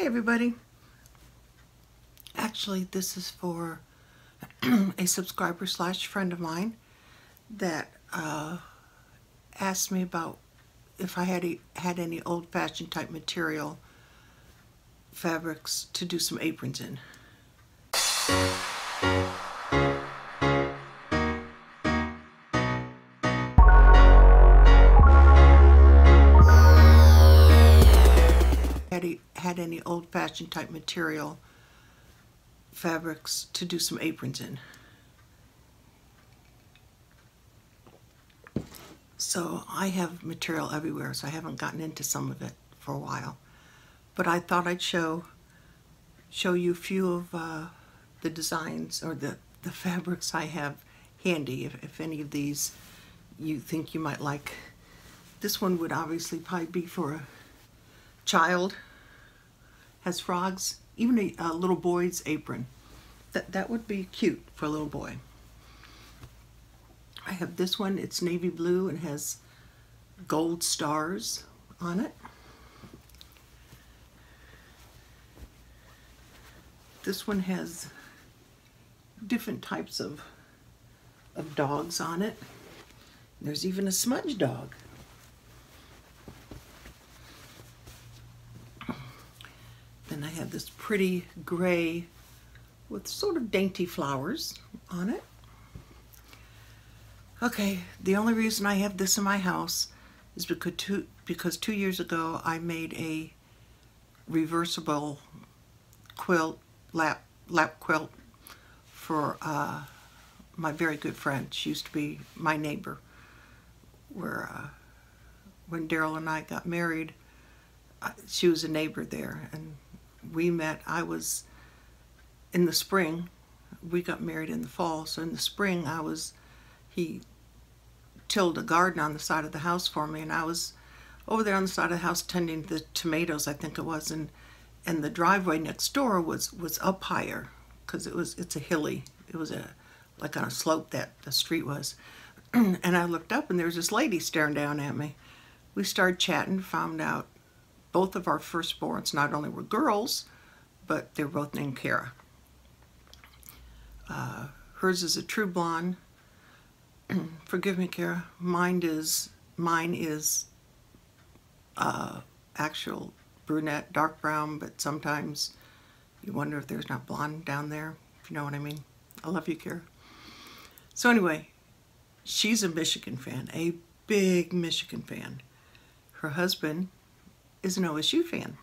Hey everybody. Actually, this is for a subscriber slash friend of mine that asked me about if I had any old-fashioned type material fabrics to do some aprons in. Had any old-fashioned type material fabrics to do some aprons in. So I have material everywhere, so I haven't gotten into some of it for a while. But I thought I'd show you a few of the designs or the fabrics I have handy, if any of these you think you might like. This one would obviously probably be for a child, has frogs, even a little boy's apron. That would be cute for a little boy. I have this one, it's navy blue and has gold stars on it. This one has different types of dogs on it. There's even a smudge dog. Then I have this pretty gray with sort of dainty flowers on it. Okay, the only reason I have this in my house is because 2 years ago I made a reversible quilt, lap quilt for my very good friend. She used to be my neighbor. When Daryl and I got married, she was a neighbor there, and we met. I was in the spring. We got married in the fall, so in the spring he tilled a garden on the side of the house for me, and I was over there on the side of the house tending the tomatoes, I think it was, and the driveway next door was up higher because it's a hilly. It was like on a slope that the street was. And I looked up and there was this lady staring down at me. We started chatting, found out both of our firstborns not only were girls, but they're both named Kara. Hers is a true blonde. Forgive me, Kara. Mine is actual brunette, dark brown, but sometimes you wonder if there's not blonde down there, if you know what I mean. I love you, Kara. So anyway, she's a Michigan fan, a big Michigan fan. Her husband is an OSU fan.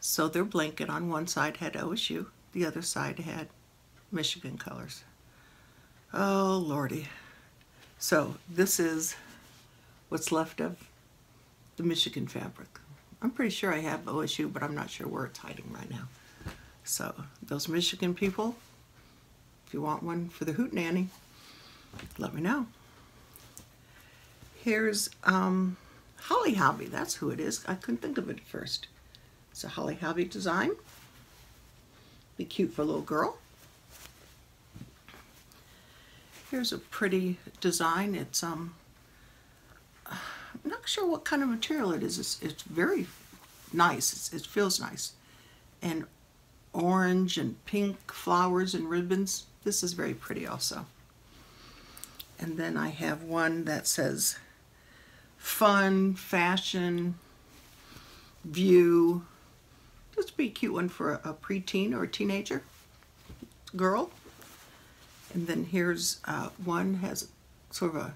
So their blanket on one side had OSU, the other side had Michigan colors. Oh, Lordy. So this is what's left of the Michigan fabric. I'm pretty sure I have OSU, but I'm not sure where it's hiding right now. So those Michigan people, if you want one for the hootenanny, let me know. Here's Holly Hobby. That's who it is. I couldn't think of it at first. It's a Holly Hobby design. Be cute for a little girl. Here's a pretty design. It's I'm not sure what kind of material it is. It's very nice. It feels nice. And orange and pink flowers and ribbons. This is very pretty also. And then I have one that says fun, fashion, view. This would be a cute one for a preteen or a teenager girl. And then here's one has sort of a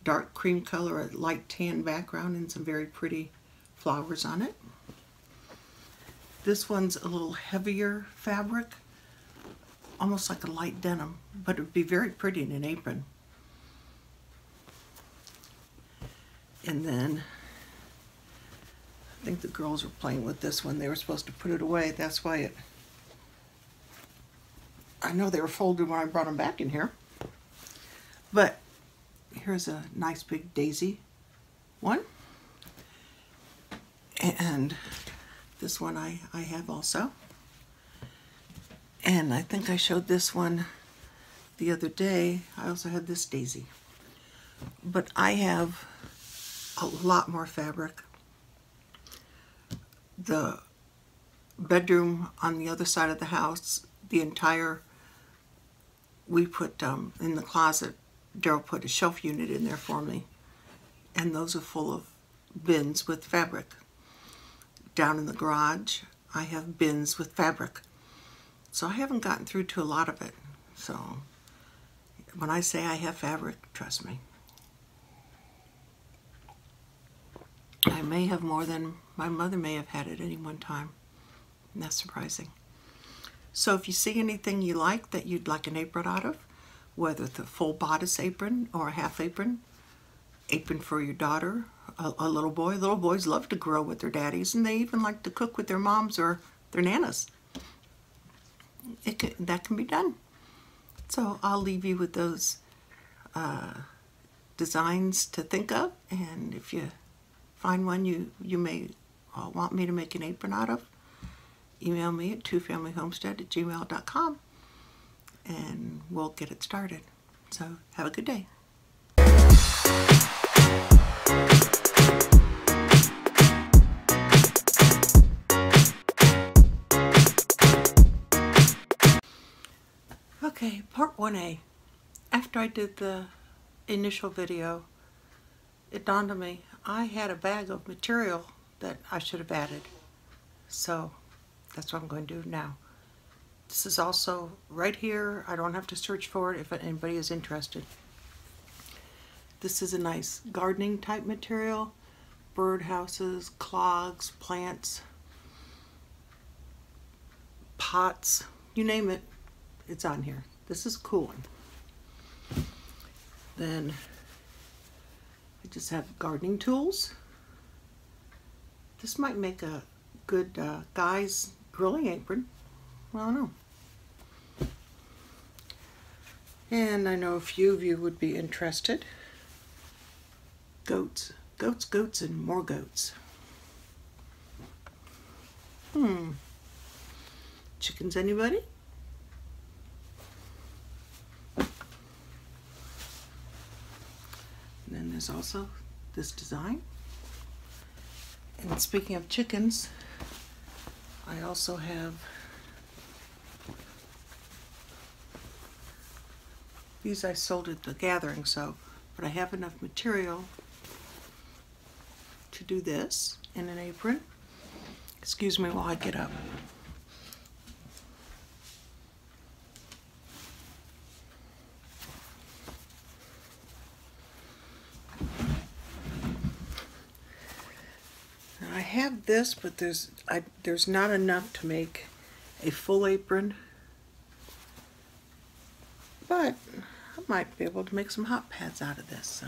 dark cream color, a light tan background, and some very pretty flowers on it. This one's a little heavier fabric, almost like a light denim, but it would be very pretty in an apron. And then I think the girls were playing with this one. They were supposed to put it away. That's why I know they were folded when I brought them back in here. But here's a nice big daisy one. And this one I have also. And I think I showed this one the other day. I also had this daisy. But I have a lot more fabric. The bedroom on the other side of the house, we put in the closet, Daryl put a shelf unit in there for me, and those are full of bins with fabric. Down in the garage, I have bins with fabric. So I haven't gotten through to a lot of it. So when I say I have fabric, trust me. I may have more than my mother may have had at any one time. And that's surprising. So if you see anything you like that you'd like an apron out of, whether it's a full bodice apron or a half apron for your daughter, a little boy. Little boys love to grow with their daddies, and they even like to cook with their moms or their nanas. That can be done. So I'll leave you with those designs to think of, and if you find one you may want me to make an apron out of, email me at twofamilyhomestead@gmail.com and we'll get it started. So have a good day. Okay, part 1A. After I did the initial video, it dawned on me I had a bag of material that I should have added. So that's what I'm going to do now. This is also right here. I don't have to search for it if anybody is interested. This is a nice gardening type material. Bird houses, clogs, plants, pots, you name it, it's on here. This is a cool one. Then I just have gardening tools. This might make a good guy's grilling apron. I don't know. And I know a few of you would be interested. Goats. Goats, goats, and more goats. Chickens, anybody? And then there's also this design. And speaking of chickens, I also have these. I sold at the gathering, but I have enough material to do this in an apron. Excuse me while I get up. I have this, but there's not enough to make a full apron, but I might be able to make some hot pads out of this, so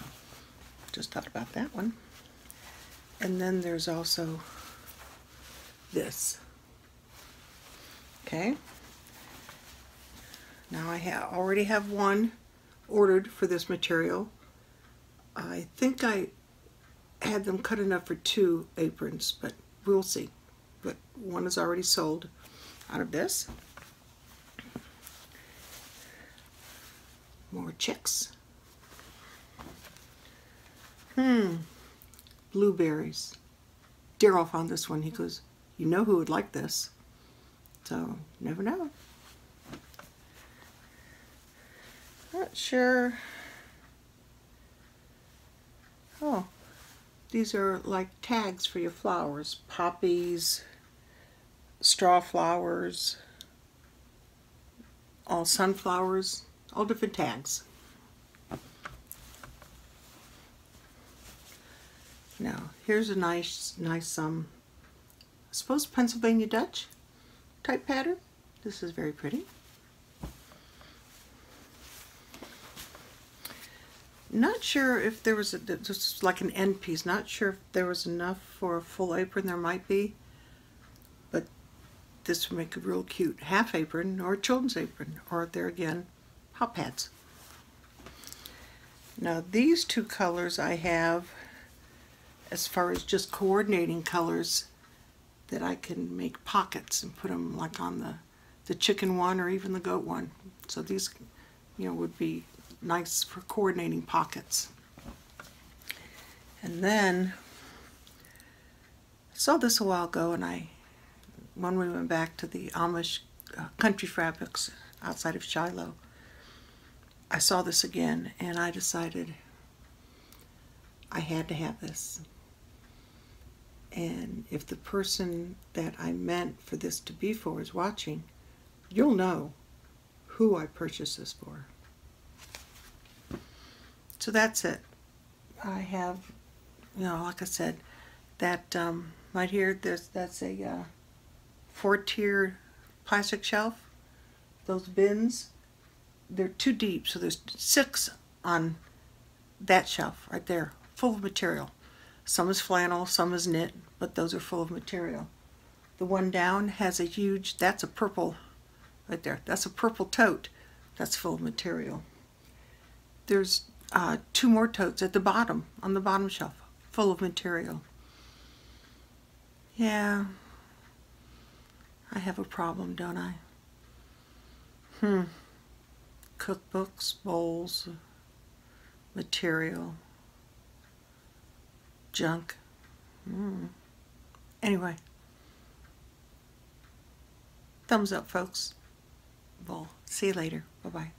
just thought about that one. And then there's also this. Okay, now I already have one ordered for this material. I think I had them cut enough for 2 aprons, but we'll see. But one is already sold out of this. More chicks. Blueberries. Daryl found this one. He goes, you know who would like this? So, never know. Not sure. Oh, these are like tags for your flowers. Poppies, straw flowers, all sunflowers, all different tags. Now, here's a nice, I suppose Pennsylvania Dutch type pattern. This is very pretty. Not sure if there was this is like an end piece. Not sure if there was enough for a full apron. There might be, but this would make a real cute half apron or a children's apron, or there again, hot pads. Now these 2 colors I have as far as just coordinating colors that I can make pockets and put them like on the chicken one or even the goat one. So these, would be nice for coordinating pockets. And then I saw this a while ago and I when we went back to the Amish country fabrics outside of Shiloh, I saw this again and I decided I had to have this. And if the person that I meant for this to be for is watching, you'll know who I purchased this for. So that's it. I have, like I said, that right here, that's a 4-tier plastic shelf. Those bins, they're too deep, so there's 6 on that shelf right there, full of material. Some is flannel, some is knit, but those are full of material. The one down has a huge, that's a purple, right there, that's a purple tote, that's full of material. There's 2 more totes at the bottom, on the bottom shelf, full of material. Yeah, I have a problem, don't I? Cookbooks, bowls, material, junk. Anyway, thumbs up, folks. Well, see you later. Bye-bye.